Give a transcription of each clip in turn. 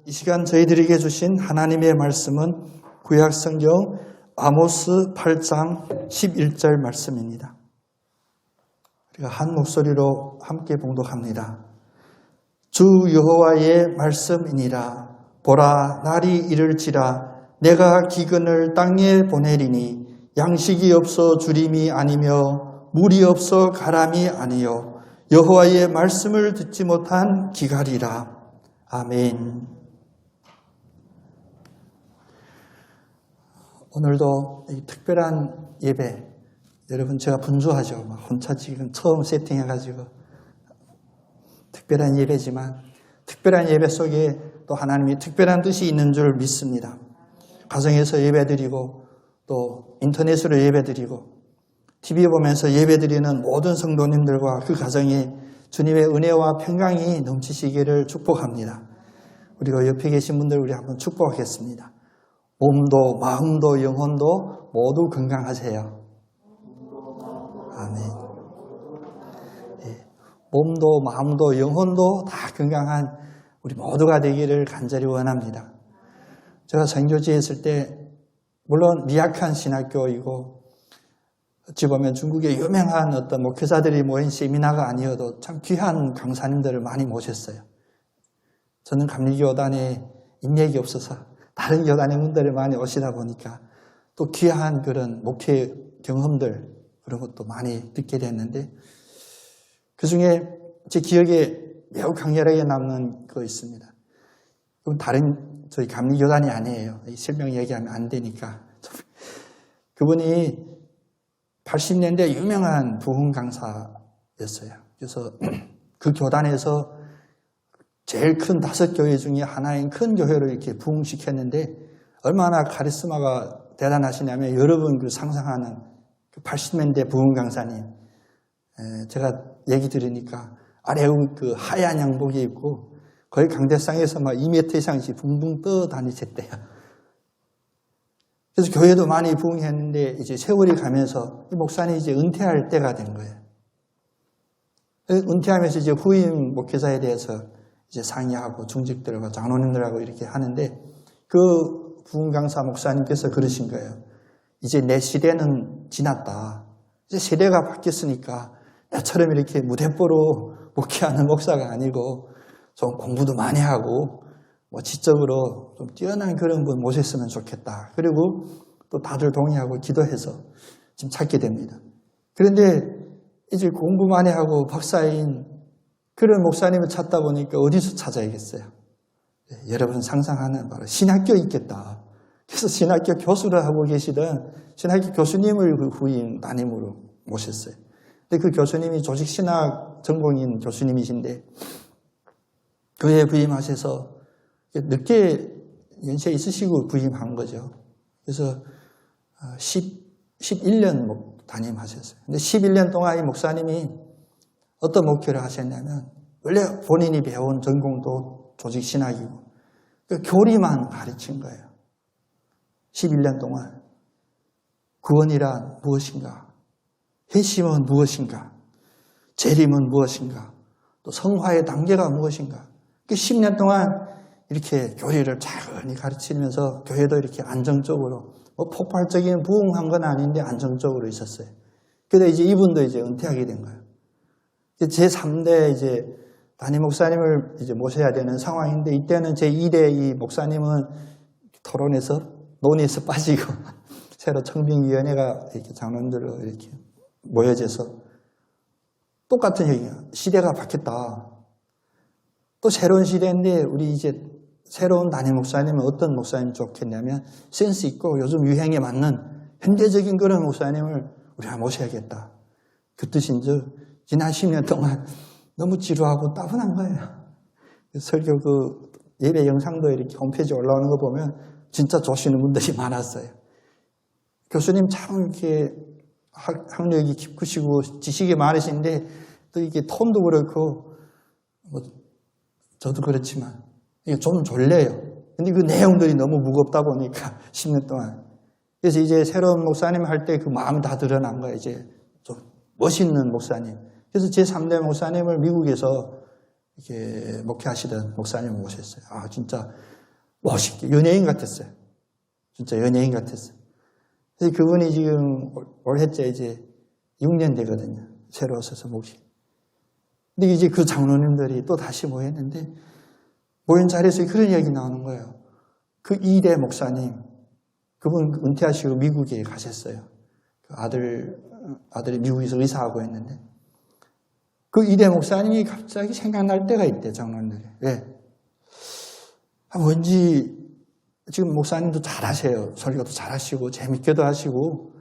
이 시간 저희들에게 주신 하나님의 말씀은 구약성경 아모스 8장 11절 말씀입니다. 우리가 한 목소리로 함께 봉독합니다. 주 여호와의 말씀이니라. 보라, 날이 이를지라. 내가 기근을 땅에 보내리니 양식이 없어 주림이 아니며 물이 없어 가람이 아니요 여호와의 말씀을 듣지 못한 기갈이라. 아멘. 오늘도 이 특별한 예배, 여러분 제가 분주하죠. 혼자 지금 처음 세팅해가지고 특별한 예배지만 특별한 예배 속에 또 하나님이 특별한 뜻이 있는 줄 믿습니다. 가정에서 예배드리고 또 인터넷으로 예배드리고 TV 보면서 예배드리는 모든 성도님들과 그 가정에 주님의 은혜와 평강이 넘치시기를 축복합니다. 그리고 옆에 계신 분들 우리 한번 축복하겠습니다. 몸도 마음도 영혼도 모두 건강하세요. 아멘. 예, 몸도 마음도 영혼도 다 건강한 우리 모두가 되기를 간절히 원합니다. 제가 선교지에 있을 때 물론 미약한 신학교이고 어찌 보면 중국의 유명한 어떤 목회자들이 모인 세미나가 아니어도 참 귀한 강사님들을 많이 모셨어요. 저는 감리교단에 인맥이 없어서 다른 교단의 분들이 많이 오시다 보니까 또 귀한 그런 목회 경험들 그런 것도 많이 듣게 됐는데 그 중에 제 기억에 매우 강렬하게 남는 거 있습니다. 그건 다른 저희 감리교단이 아니에요. 실명 얘기하면 안 되니까. 그분이 80년대 유명한 부흥 강사였어요. 그래서 그 교단에서 제일 큰 5교회 중에 하나인 큰 교회를 이렇게 부흥시켰는데 얼마나 카리스마가 대단하시냐면 여러분 그 상상하는 그 80년대 부흥 강사님 제가 얘기 들으니까 아래 그 하얀 양복이 입고 거의 강대상에서 막 2m 이상씩 붕붕 떠 다니셨대요. 그래서 교회도 많이 부흥했는데 이제 세월이 가면서 이 목사님이 이제 은퇴할 때가 된 거예요. 은퇴하면서 이제 후임 목회자에 대해서 이제 상의하고 중직들과 장로님들하고 이렇게 하는데 그 부흥 강사 목사님께서 그러신 거예요. 이제 내 시대는 지났다. 이제 세대가 바뀌었으니까 나처럼 이렇게 무대뽀로 목회하는 목사가 아니고 좀 공부도 많이 하고 지적으로 좀 뛰어난 그런 분 모셨으면 좋겠다. 그리고 또 다들 동의하고 기도해서 지금 찾게 됩니다. 그런데 이제 공부 많이 하고 박사인 그런 목사님을 찾다 보니까 어디서 찾아야겠어요? 여러분 상상하는 바로 신학교 있겠다. 그래서 신학교 교수를 하고 계시던 신학교 교수님을 그 후임 담임으로 모셨어요. 근데 그 교수님이 조직신학 전공인 교수님이신데 교회에 부임하셔서 늦게 연세 있으시고 부임한 거죠. 그래서 11년 담임하셨어요. 근데 11년 동안 이 목사님이 어떤 목회를 하셨냐면 원래 본인이 배운 전공도 조직신학이고 교리만 가르친 거예요. 11년 동안 구원이란 무엇인가? 회심은 무엇인가? 재림은 무엇인가? 또 성화의 단계가 무엇인가? 10년 동안 이렇게 교리를 차근히 가르치면서 교회도 이렇게 안정적으로 폭발적인 부흥한 건 아닌데 안정적으로 있었어요. 그런데 이제 이분도 이제 은퇴하게 된 거예요. 제3대 이제 담임 목사님을 이제 모셔야 되는 상황인데 이때는 제2대 이 목사님은 토론에서 논의에서 빠지고 새로 청빙위원회가 이렇게 장로님들로 이렇게 모여져서 똑같은 얘기야. 시대가 바뀌었다. 또 새로운 시대인데 우리 이제 새로운 담임 목사님은 어떤 목사님 좋겠냐면 센스 있고 요즘 유행에 맞는 현대적인 그런 목사님을 우리가 모셔야겠다. 그 뜻인즉 지난 10년 동안 너무 지루하고 따분한 거예요. 설교 그 예배 영상도 이렇게 홈페이지에 올라오는 거 보면 진짜 좋으시는 분들이 많았어요. 교수님 참 이렇게 학력이 깊으시고 지식이 많으신데 또 이게 톤도 그렇고 저도 그렇지만 이게 좀 졸려요. 근데 그 내용들이 너무 무겁다 보니까 10년 동안. 그래서 이제 새로운 목사님 할 때 그 마음이 다 드러난 거예요. 이제 좀 멋있는 목사님. 그래서 제3대 목사님을 미국에서 이렇게 목회하시던 목사님을 모셨어요. 아, 진짜 멋있게 연예인 같았어요. 진짜 연예인 같았어요. 그래서 그분이 지금 올해째 이제 6년 되거든요. 새로 오셔서 목이. 근데 이제 그 장로님들이 또 다시 모였는데 모인 자리에서 그런 이야기 나오는 거예요. 그 이대 목사님, 그분 은퇴하시고 미국에 가셨어요. 그 아들이 미국에서 의사하고 있는데 그 이대 목사님이 갑자기 생각날 때가 있대, 장로님들이. 왜? 뭔지 지금 목사님도 잘하세요. 설교도 잘하시고 재밌게도 하시고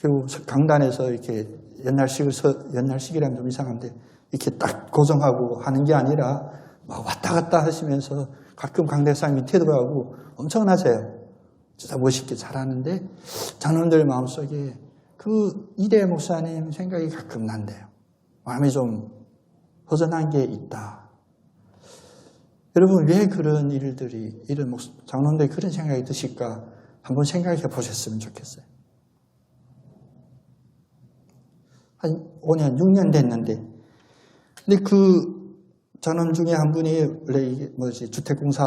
그리고 강단에서 이렇게 옛날식이라면 좀 이상한데 이렇게 딱 고정하고 하는 게 아니라 막 왔다 갔다 하시면서 가끔 강대상 밑에 들어가고 엄청나세요. 진짜 멋있게 잘하는데 장로님들 마음속에 그 이대 목사님 생각이 가끔 난대요. 마음이 좀 허전한 게 있다. 여러분 왜 그런 일들이 이런 장로님들이 그런 생각이 드실까 한번 생각해 보셨으면 좋겠어요. 한 5년, 6년 됐는데 근데 그 장로님 중에 한 분이 원래 이게 주택공사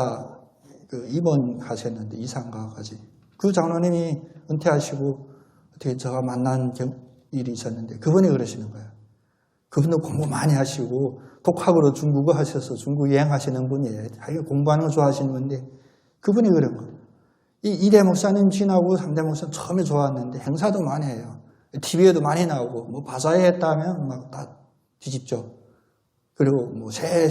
그 입원하셨는데 이상가까지 그 장로님이 은퇴하시고 어떻게 제가 만난 일이 있었는데 그분이 그러시는 거예요. 그분도 공부 많이 하시고 독학으로 중국어 하셔서 중국 여행하시는 분이에요. 자기가 공부하는 거 좋아하시는 분인데 그분이 그런 거예요. 이 2대 목사님 지나고 3대 목사님 처음에 좋았는데 행사도 많이 해요. TV에도 많이 나오고 뭐 바자회 했다면 막 다 뒤집죠. 그리고 뭐 새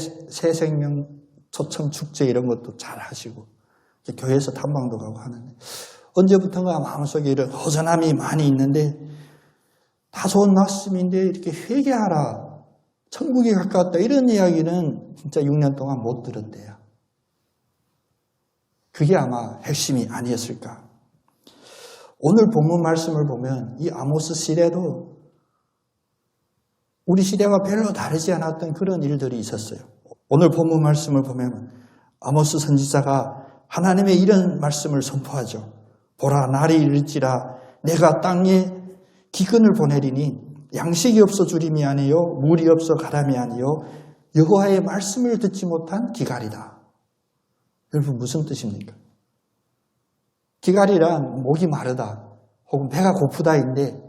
생명 초청 축제 이런 것도 잘 하시고 교회에서 탐방도 가고 하는데 언제부턴가 마음속에 이런 허전함이 많이 있는데 다 좋은 말씀인데 이렇게 회개하라 천국에 가까웠다 이런 이야기는 진짜 6년 동안 못 들었대요. 그게 아마 핵심이 아니었을까. 오늘 본문 말씀을 보면 이 아모스 시대도 우리 시대와 별로 다르지 않았던 그런 일들이 있었어요. 오늘 본문 말씀을 보면 아모스 선지자가 하나님의 이런 말씀을 선포하죠. 보라 날이 이를지라 내가 땅에 기근을 보내리니 양식이 없어 주림이 아니요 물이 없어 가람이 아니요 여호와의 말씀을 듣지 못한 기갈이다. 여러분 무슨 뜻입니까? 기갈이란 목이 마르다 혹은 배가 고프다인데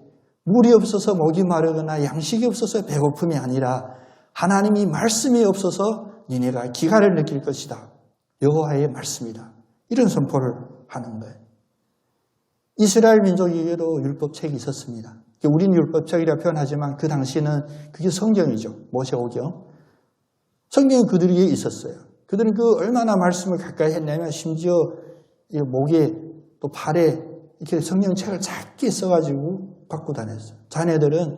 물이 없어서 목이 마르거나 양식이 없어서 배고픔이 아니라 하나님이 말씀이 없어서 니네가 기갈을 느낄 것이다. 여호와의 말씀이다. 이런 선포를 하는 거예요. 이스라엘 민족에게도 율법책이 있었습니다. 우리는 율법책이라 표현하지만 그 당시는 그게 성경이죠. 모세오경. 성경이 그들에게 있었어요. 그들은 그 얼마나 말씀을 가까이 했냐면 심지어 목에 또 발에 이렇게 성경책을 작게 써가지고 갖고 다녔어요. 자녀들은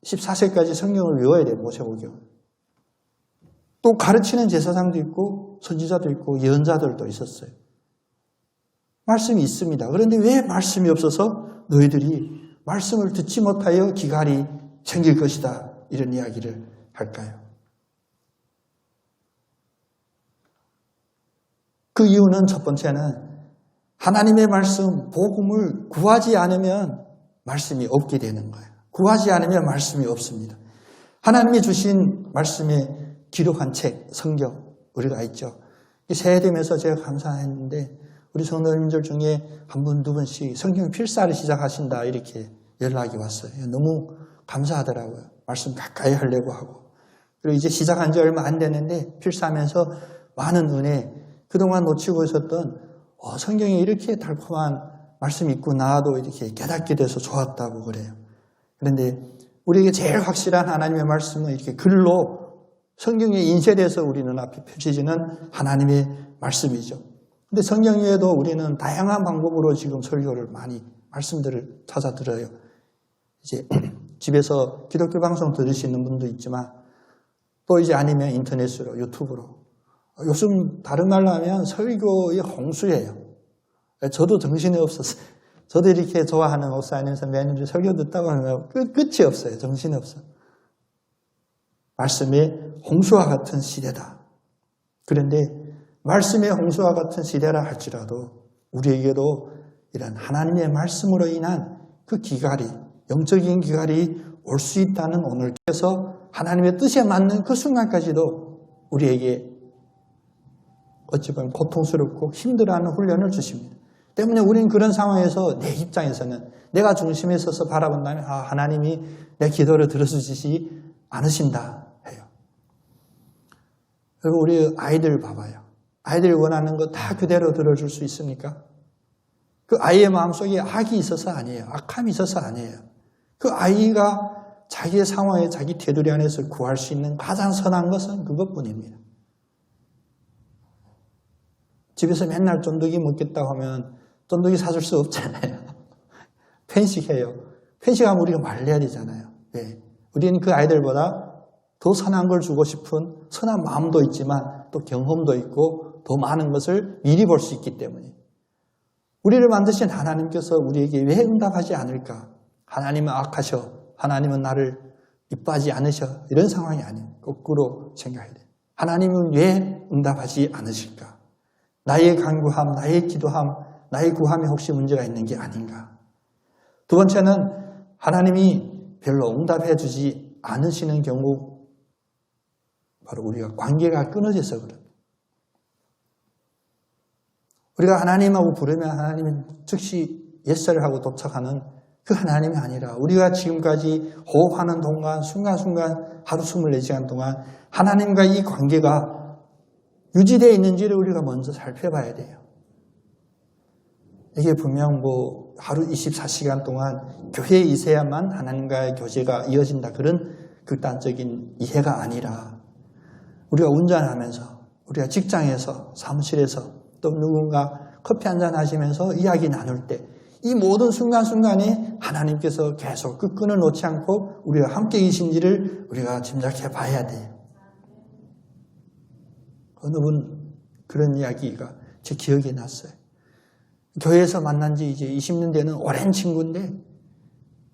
14세까지 성경을 외워야 돼요. 모세오경. 또 가르치는 제사장도 있고 선지자도 있고 예언자들도 있었어요. 말씀이 있습니다. 그런데 왜 말씀이 없어서 너희들이 말씀을 듣지 못하여 기갈이 생길 것이다. 이런 이야기를 할까요? 그 이유는 첫 번째는 하나님의 말씀, 복음을 구하지 않으면 말씀이 없게 되는 거예요. 구하지 않으면 말씀이 없습니다. 하나님이 주신 말씀에 기록한 책, 성경, 우리가 있죠. 새해 되면서 제가 감사했는데 우리 성도님들 중에 한 분, 두 분씩 성경 필사를 시작하신다 이렇게 연락이 왔어요. 너무 감사하더라고요. 말씀 가까이 하려고 하고. 그리고 이제 시작한 지 얼마 안 됐는데 필사하면서 많은 은혜, 그동안 놓치고 있었던 성경에 이렇게 달콤한 말씀이 있구나도 이렇게 깨닫게 돼서 좋았다고 그래요. 그런데 우리에게 제일 확실한 하나님의 말씀은 이렇게 글로 성경에 인쇄돼서 우리 눈앞에 펼쳐지는 하나님의 말씀이죠. 근데 성경 외에도 우리는 다양한 방법으로 지금 설교를 많이 말씀들을 찾아 들어요. 이제 집에서 기독교 방송 들으시는 분도 있지만 또 이제 아니면 인터넷으로 유튜브로 요즘 다른 말로 하면 설교의 홍수예요. 저도 정신이 없었어요. 저도 이렇게 좋아하는 목사님 선배님들 설교 듣다고 하면 끝이 없어요. 정신이 없어요. 말씀의 홍수와 같은 시대다. 그런데 말씀의 홍수와 같은 시대라 할지라도 우리에게도 이런 하나님의 말씀으로 인한 그 기갈이, 영적인 기갈이 올 수 있다는 오늘께서 하나님의 뜻에 맞는 그 순간까지도 우리에게 어찌 보면 고통스럽고 힘들어하는 훈련을 주십니다. 때문에 우리는 그런 상황에서 내 입장에서는 내가 중심에 서서 바라본다면 하나님이 내 기도를 들어주시지 않으신다 해요. 그리고 우리 아이들 봐봐요. 아이들이 원하는 거 다 그대로 들어줄 수 있습니까? 그 아이의 마음속에 악이 있어서 아니에요. 악함이 있어서 아니에요. 그 아이가 자기의 상황에 자기 테두리 안에서 구할 수 있는 가장 선한 것은 그것뿐입니다. 집에서 맨날 쫀득이 먹겠다고 하면 쫀득이 사줄 수 없잖아요. 편식해요. 편식하면 우리가 말려야 되잖아요. 네. 우리는 그 아이들보다 더 선한 걸 주고 싶은 선한 마음도 있지만 또 경험도 있고 더 많은 것을 미리 볼 수 있기 때문에 우리를 만드신 하나님께서 우리에게 왜 응답하지 않을까? 하나님은 악하셔. 하나님은 나를 이뻐하지 않으셔. 이런 상황이 아니에요. 거꾸로 생각해야 돼요. 하나님은 왜 응답하지 않으실까? 나의 간구함, 나의 기도함, 나의 구함에 혹시 문제가 있는 게 아닌가? 두 번째는 하나님이 별로 응답해 주지 않으시는 경우 바로 우리가 관계가 끊어져서 그래요. 우리가 하나님하고 부르면 하나님은 즉시 예스를 하고 도착하는 그 하나님이 아니라 우리가 지금까지 호흡하는 동안 순간순간 하루 24시간 동안 하나님과 이 관계가 유지되어 있는지를 우리가 먼저 살펴봐야 돼요. 이게 분명 하루 24시간 동안 교회에 있어야만 하나님과의 교제가 이어진다. 그런 극단적인 이해가 아니라 우리가 운전하면서 우리가 직장에서 사무실에서 또 누군가 커피 한잔 하시면서 이야기 나눌 때 이 모든 순간순간에 하나님께서 계속 그 끈을 놓지 않고 우리가 함께 계신지를 우리가 짐작해 봐야 돼요. 어느 분 그런 이야기가 제 기억에 났어요. 교회에서 만난 지 이제 20년 되는 오랜 친구인데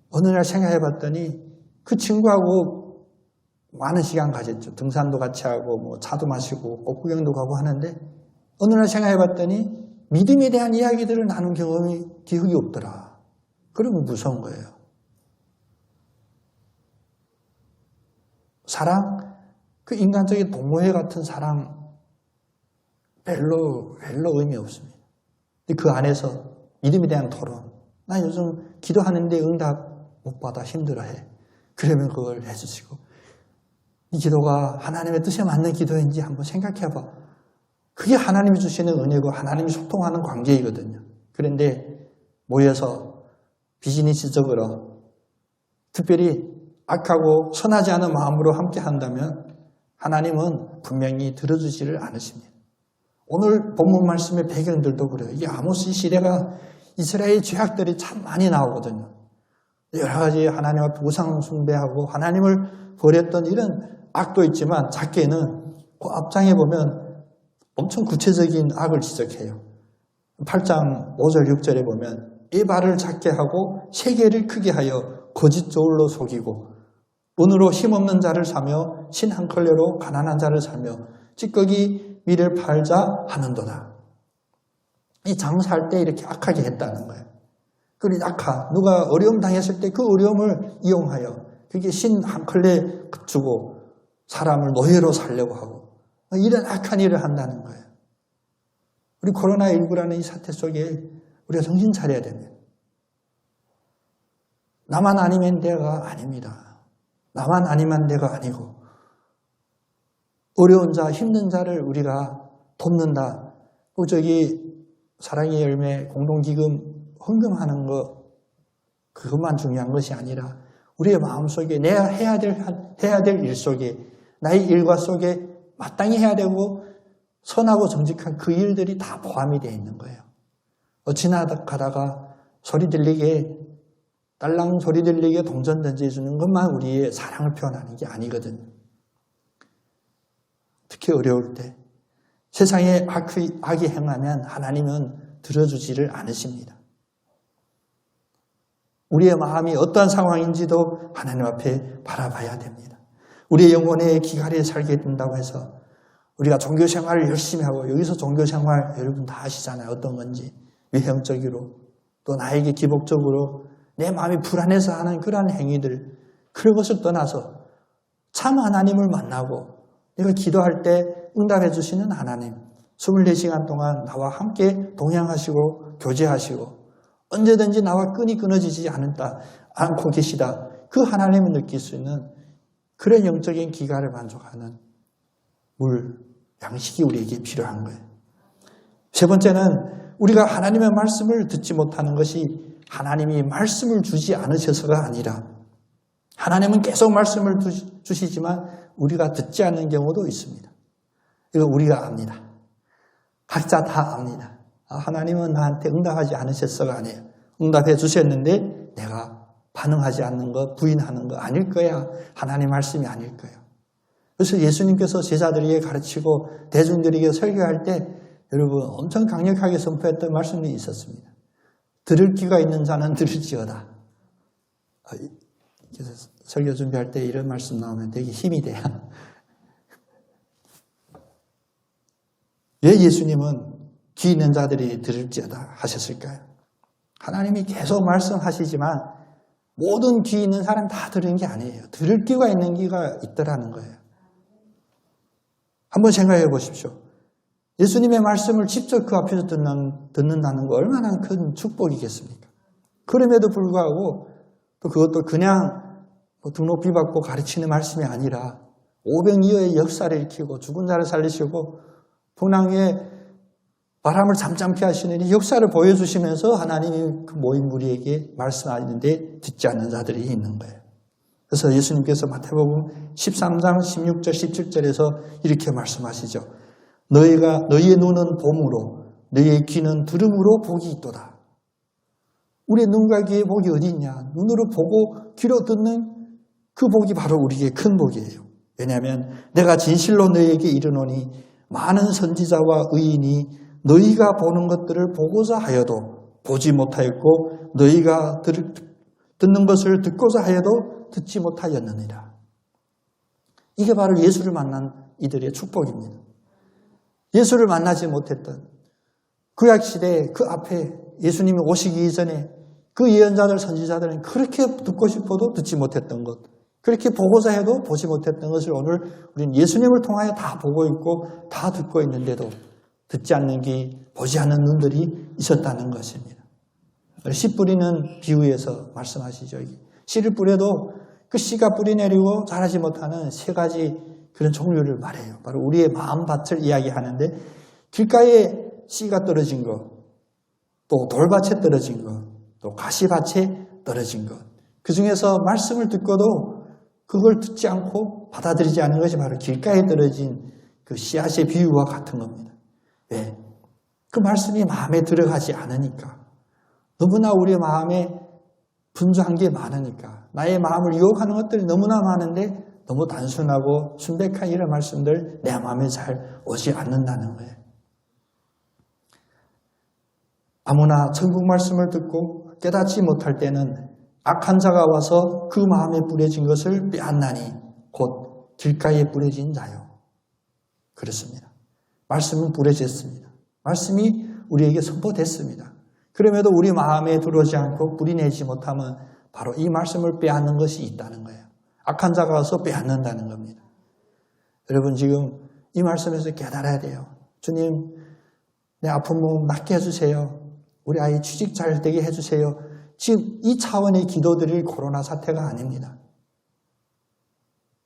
어느 날 생각해 봤더니 그 친구하고 많은 시간 가졌죠. 등산도 같이 하고 차도 마시고 꽃구경도 가고 하는데 어느 날 생각해 봤더니 믿음에 대한 이야기들을 나눈 기억이 없더라. 그러면 무서운 거예요. 사랑, 그 인간적인 동호회 같은 사랑 별로 의미 없습니다. 근데 그 안에서 믿음에 대한 토론, 나 요즘 기도하는데 응답 못 받아 힘들어해. 그러면 그걸 해주시고 이 기도가 하나님의 뜻에 맞는 기도인지 한번 생각해봐. 그게 하나님이 주시는 은혜고 하나님이 소통하는 관계이거든요. 그런데 모여서 비즈니스적으로 특별히 악하고 선하지 않은 마음으로 함께 한다면 하나님은 분명히 들어주지를 않으십니다. 오늘 본문 말씀의 배경들도 그래요. 이 아모스 시대가 이스라엘 죄악들이 참 많이 나오거든요. 여러 가지 하나님 앞에 우상 숭배하고 하나님을 버렸던 이런 악도 있지만 작게는 그 앞장에 보면 엄청 구체적인 악을 지적해요. 8장 5절 6절에 보면 에바를 작게 하고 세계를 크게 하여 거짓 저울로 속이고 은으로 힘없는 자를 사며 신 한 컬레로 가난한 자를 사며 찌꺼기 밀을 팔자 하는도다. 이 장사할 때 이렇게 악하게 했다는 거예요. 그리고 누가 어려움 당했을 때 그 어려움을 이용하여 그게 신 한 컬레 주고 사람을 노예로 살려고 하고 이런 악한 일을 한다는 거예요. 우리 코로나19라는 이 사태 속에 우리가 정신 차려야 됩니다. 나만 아니면 내가 아닙니다. 나만 아니면 내가 아니고 어려운 자, 힘든 자를 우리가 돕는다. 사랑의 열매 공동기금 헌금하는 것 그것만 중요한 것이 아니라 우리의 마음속에 내가 해야 될 일 속에 나의 일과 속에 마땅히 해야 되고 선하고 정직한 그 일들이 다 포함이 되어 있는 거예요. 지나가다가 소리 들리게 딸랑 소리 들리게 동전 던져주는 것만 우리의 사랑을 표현하는 게 아니거든요. 특히 어려울 때 세상에 악이 행하면 하나님은 들어주지를 않으십니다. 우리의 마음이 어떠한 상황인지도 하나님 앞에 바라봐야 됩니다. 우리의 영혼의 기갈에 살게 된다고 해서 우리가 종교생활을 열심히 하고 여기서 종교생활 여러분 다 아시잖아요. 어떤 건지 외형적으로 또 나에게 기복적으로 내 마음이 불안해서 하는 그러한 행위들 그런 것을 떠나서 참 하나님을 만나고 내가 기도할 때 응답해 주시는 하나님, 24시간 동안 나와 함께 동행하시고 교제하시고 언제든지 나와 끈이 끊어지지 않고 계시다. 그 하나님을 느낄 수 있는 그런 영적인 기가를 만족하는 양식이 우리에게 필요한 거예요. 세 번째는 우리가 하나님의 말씀을 듣지 못하는 것이 하나님이 말씀을 주지 않으셔서가 아니라 하나님은 계속 말씀을 주시지만 우리가 듣지 않는 경우도 있습니다. 이거 우리가 압니다. 각자 다 압니다. 하나님은 나한테 응답하지 않으셨어가 아니에요. 응답해 주셨는데 내가 반응하지 않는 것, 부인하는 거 아닐 거야. 하나님 말씀이 아닐 거야. 그래서 예수님께서 제자들에게 가르치고 대중들에게 설교할 때 여러분 엄청 강력하게 선포했던 말씀이 있었습니다. 들을 귀가 있는 자는 들을지어다. 그래서 설교 준비할 때 이런 말씀 나오면 되게 힘이 돼요. 왜 예수님은 귀 있는 자들이 들을지어다 하셨을까요? 하나님이 계속 말씀하시지만 모든 귀 있는 사람 다 들은 게 아니에요. 들을 귀가 있는 귀가 있더라는 거예요. 한번 생각해 보십시오. 예수님의 말씀을 직접 그 앞에서 듣는다는 거 얼마나 큰 축복이겠습니까? 그럼에도 불구하고 또 그것도 그냥 등록비 받고 가르치는 말씀이 아니라 500여의 역사를 일으키고 죽은 자를 살리시고 풍랑 위에 바람을 잠잠케 하시는 이 역사를 보여주시면서 하나님이 그 모인 무리에게 말씀하시는데 듣지 않는 자들이 있는 거예요. 그래서 예수님께서 마태복음 13장 16절 17절에서 이렇게 말씀하시죠. 너희의 눈은 봄으로 너희의 귀는 들음으로 복이 있도다. 우리의 눈과 귀의 복이 어디 있냐? 눈으로 보고 귀로 듣는 그 복이 바로 우리에게 큰 복이에요. 왜냐하면 내가 진실로 너희에게 이르노니 많은 선지자와 의인이 너희가 보는 것들을 보고자 하여도 보지 못하였고 너희가 듣는 것을 듣고자 하여도 듣지 못하였느니라. 이게 바로 예수를 만난 이들의 축복입니다. 예수를 만나지 못했던 구약시대 그 앞에 예수님이 오시기 이전에 그 예언자들 선지자들은 그렇게 듣고 싶어도 듣지 못했던 것, 그렇게 보고자 해도 보지 못했던 것을 오늘 우리는 예수님을 통하여 다 보고 있고 다 듣고 있는데도 듣지 않는 귀, 보지 않는 눈들이 있었다는 것입니다. 씨 뿌리는 비유에서 말씀하시죠. 씨를 뿌려도 그 씨가 뿌리 내리고 자라지 못하는 세 가지 그런 종류를 말해요. 바로 우리의 마음밭을 이야기하는데 길가에 씨가 떨어진 것, 또 돌밭에 떨어진 것, 또 가시밭에 떨어진 것. 그 중에서 말씀을 듣고도 그걸 듣지 않고 받아들이지 않는 것이 바로 길가에 떨어진 그 씨앗의 비유와 같은 겁니다. 왜? 그 말씀이 마음에 들어가지 않으니까. 너무나 우리의 마음에 분주한 게 많으니까. 나의 마음을 유혹하는 것들이 너무나 많은데 너무 단순하고 순백한 이런 말씀들 내 마음에 잘 오지 않는다는 거예요. 아무나 천국 말씀을 듣고 깨닫지 못할 때는 악한 자가 와서 그 마음에 뿌려진 것을 빼앗나니 곧 길가에 뿌려진 자요. 그렇습니다. 말씀은 뿌려졌습니다. 말씀이 우리에게 선포됐습니다. 그럼에도 우리 마음에 들어오지 않고 뿌리내지 못하면 바로 이 말씀을 빼앗는 것이 있다는 거예요. 악한 자가 와서 빼앗는다는 겁니다. 여러분 지금 이 말씀에서 깨달아야 돼요. 주님, 내 아픈 몸 낫게 해주세요. 우리 아이 취직 잘 되게 해주세요. 지금 이 차원의 기도드릴 코로나 사태가 아닙니다.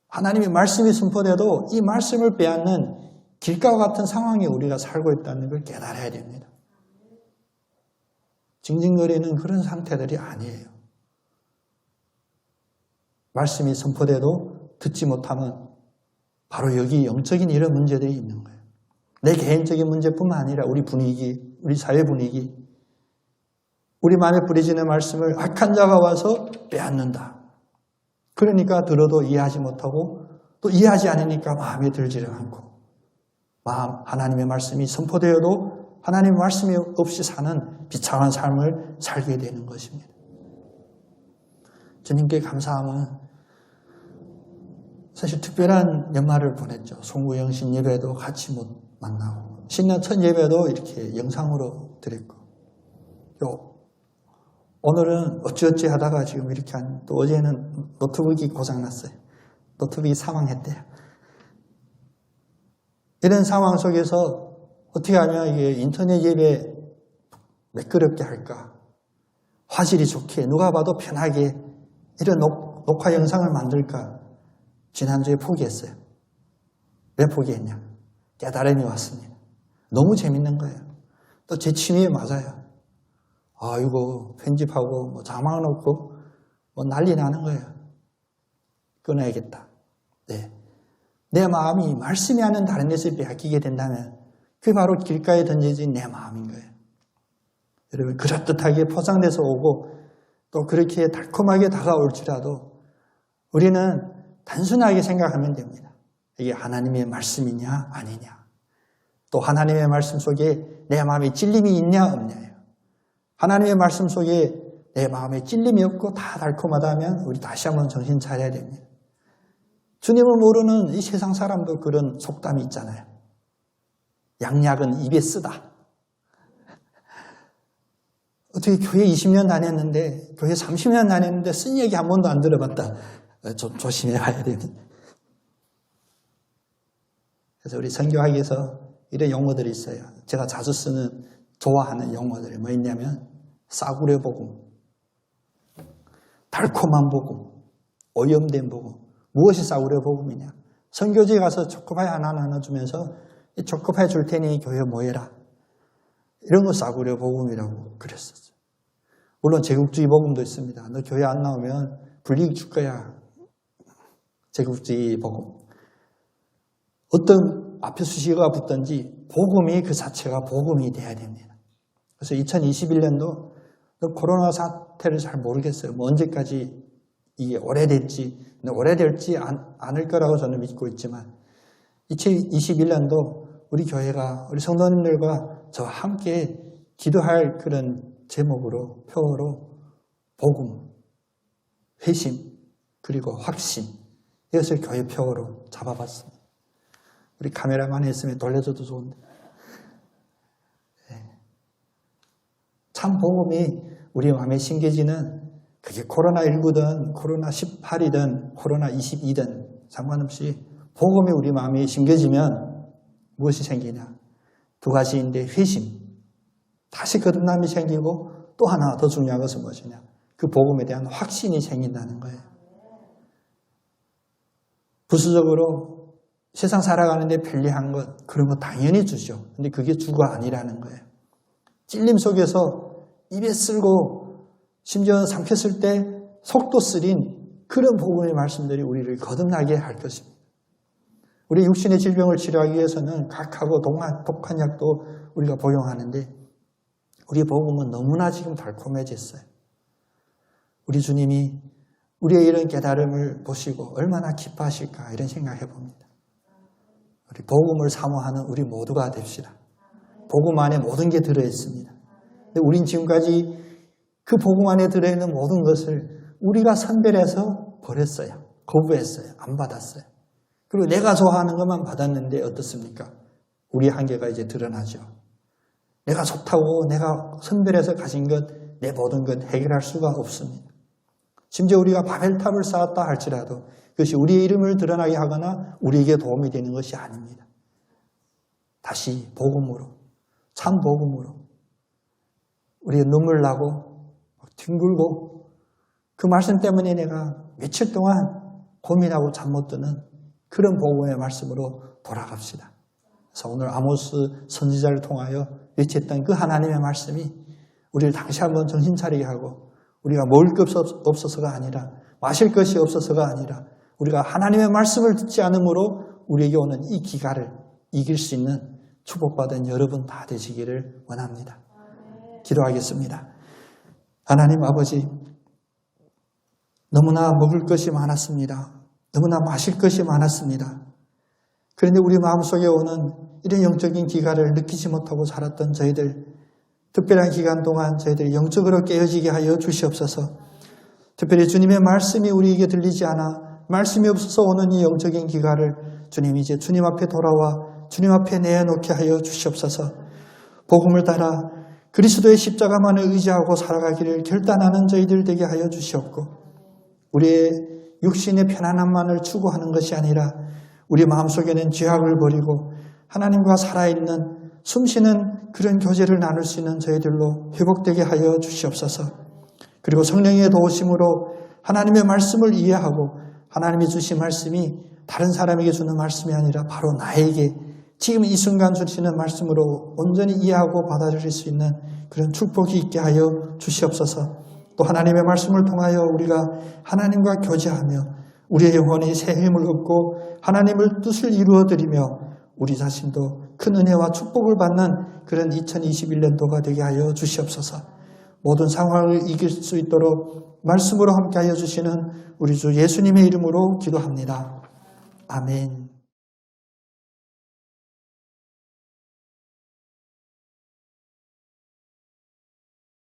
하나님의 말씀이 선포돼도 이 말씀을 빼앗는 길가와 같은 상황에 우리가 살고 있다는 걸 깨달아야 됩니다. 징징거리는 그런 상태들이 아니에요. 말씀이 선포돼도 듣지 못하면 바로 여기 영적인 이런 문제들이 있는 거예요. 내 개인적인 문제뿐만 아니라 우리 분위기, 우리 사회 분위기, 우리 마음에 뿌려지는 말씀을 악한 자가 와서 빼앗는다. 그러니까 들어도 이해하지 못하고 또 이해하지 않으니까 마음에 들지를 않고 하나님의 말씀이 선포되어도 하나님의 말씀이 없이 사는 비참한 삶을 살게 되는 것입니다. 주님께 감사함은 사실 특별한 연말을 보냈죠. 송구영신 예배도 같이 못 만나고 신년 첫 예배도 이렇게 영상으로 드렸고 오늘은 어찌어찌 하다가 지금 이렇게 또 어제는 노트북이 고장났어요. 노트북이 사망했대요. 이런 상황 속에서 어떻게 하면 이게 인터넷 예배 매끄럽게 할까? 화질이 좋게, 누가 봐도 편하게 이런 녹화 영상을 만들까? 지난주에 포기했어요. 왜 포기했냐? 깨달음이 왔습니다. 너무 재밌는 거예요. 또 제 취미에 맞아요. 이거 편집하고 자막 넣고 난리 나는 거예요. 끊어야겠다. 네. 내 마음이 말씀이 하는 다른 데서 빼앗기게 된다면 그게 바로 길가에 던져진 내 마음인 거예요. 여러분, 그럴듯하게 포장돼서 오고 또 그렇게 달콤하게 다가올지라도 우리는 단순하게 생각하면 됩니다. 이게 하나님의 말씀이냐 아니냐. 또 하나님의 말씀 속에 내 마음에 찔림이 있냐 없냐예요. 하나님의 말씀 속에 내 마음에 찔림이 없고 다 달콤하다면 우리 다시 한번 정신 차려야 됩니다. 주님을 모르는 이 세상 사람도 그런 속담이 있잖아요. 양약은 입에 쓰다. 어떻게 교회 20년 다녔는데, 교회 30년 다녔는데 쓴 얘기 한 번도 안 들어봤다. 좀 조심해 봐야 됩니다. 그래서 우리 선교학에서 이런 용어들이 있어요. 제가 자주 쓰는, 좋아하는 용어들이 뭐 있냐면, 싸구려 복음, 달콤한 복음, 오염된 복음. 무엇이 싸구려 복음이냐? 선교지에 가서 초코파이 하나 나눠주면서 이 초코파이 줄 테니 교회 모여라. 이런 거 싸구려 복음이라고 그랬었어요. 물론 제국주의 복음도 있습니다. 너 교회 안 나오면 불이익 줄 거야. 제국주의 복음. 어떤 앞에 수식어가 붙든지 복음이 그 자체가 복음이 돼야 됩니다. 그래서 2021년도 코로나 사태를 잘 모르겠어요. 언제까지 이게 오래될지 않을 거라고 저는 믿고 있지만 2021년도 우리 교회가 우리 성도님들과 저와 함께 기도할 그런 제목으로 표어로 복음, 회심, 그리고 확신 이것을 교회 표어로 잡아봤습니다. 우리 카메라만 했으면 돌려줘도 좋은데 참 복음이 우리 마음에 심겨지는 그게 코로나19든 코로나18이든 코로나22든 상관없이 복음이 우리 마음에 심겨지면 무엇이 생기냐? 두 가지인데 회심, 다시 거듭남이 생기고 또 하나 더 중요한 것은 무엇이냐? 그 복음에 대한 확신이 생긴다는 거예요. 부수적으로 세상 살아가는데 편리한 것, 그런 거 당연히 주죠. 근데 그게 주가 아니라는 거예요. 찔림 속에서 입에 쓸고 심지어 삼켰을 때 속도 쓰린 그런 복음의 말씀들이 우리를 거듭나게 할 것입니다. 우리 육신의 질병을 치료하기 위해서는 각하고 독한 약도 우리가 복용하는데 우리 복음은 너무나 지금 달콤해졌어요. 우리 주님이 우리의 이런 깨달음을 보시고 얼마나 기뻐하실까 이런 생각해 봅니다. 우리 복음을 사모하는 우리 모두가 됩시다. 복음 안에 모든 게 들어있습니다. 근데 우린 지금까지 그 복음 안에 들어있는 모든 것을 우리가 선별해서 버렸어요. 거부했어요. 안 받았어요. 그리고 내가 좋아하는 것만 받았는데 어떻습니까? 우리의 한계가 이제 드러나죠. 내가 좋다고 내가 선별해서 가진 것, 내 모든 것 해결할 수가 없습니다. 심지어 우리가 바벨탑을 쌓았다 할지라도 그것이 우리의 이름을 드러나게 하거나 우리에게 도움이 되는 것이 아닙니다. 다시 복음으로, 참 복음으로 우리가 눈물 나고 뒹굴고 그 말씀 때문에 내가 며칠 동안 고민하고 잠 못 드는 그런 복음의 말씀으로 돌아갑시다. 그래서 오늘 아모스 선지자를 통하여 외쳤던 그 하나님의 말씀이 우리를 다시 한번 정신 차리게 하고 우리가 먹을 것 없어서가 아니라 마실 것이 없어서가 아니라 우리가 하나님의 말씀을 듣지 않으므로 우리에게 오는 이 기갈을 이길 수 있는 축복받은 여러분 다 되시기를 원합니다. 기도하겠습니다. 하나님 아버지, 너무나 먹을 것이 많았습니다. 너무나 마실 것이 많았습니다. 그런데 우리 마음속에 오는 이런 영적인 기갈을 느끼지 못하고 살았던 저희들, 특별한 기간 동안 저희들이 영적으로 깨어지게 하여 주시옵소서. 특별히 주님의 말씀이 우리에게 들리지 않아 말씀이 없어서 오는 이 영적인 기갈을 주님 이제 주님 앞에 돌아와 주님 앞에 내어놓게 하여 주시옵소서. 복음을 따라 그리스도의 십자가만을 의지하고 살아가기를 결단하는 저희들 되게 하여 주시옵고 우리의 육신의 편안함만을 추구하는 것이 아니라 우리 마음속에는 죄악을 버리고 하나님과 살아있는 숨쉬는 그런 교제를 나눌 수 있는 저희들로 회복되게 하여 주시옵소서. 그리고 성령의 도우심으로 하나님의 말씀을 이해하고 하나님이 주신 말씀이 다른 사람에게 주는 말씀이 아니라 바로 나에게 지금 이 순간 주시는 말씀으로 온전히 이해하고 받아들일 수 있는 그런 축복이 있게 하여 주시옵소서. 또 하나님의 말씀을 통하여 우리가 하나님과 교제하며 우리의 영혼이 새 힘을 얻고 하나님의 뜻을 이루어드리며 우리 자신도 큰 은혜와 축복을 받는 그런 2021년도가 되게 하여 주시옵소서. 모든 상황을 이길 수 있도록 말씀으로 함께하여 주시는 우리 주 예수님의 이름으로 기도합니다. 아멘.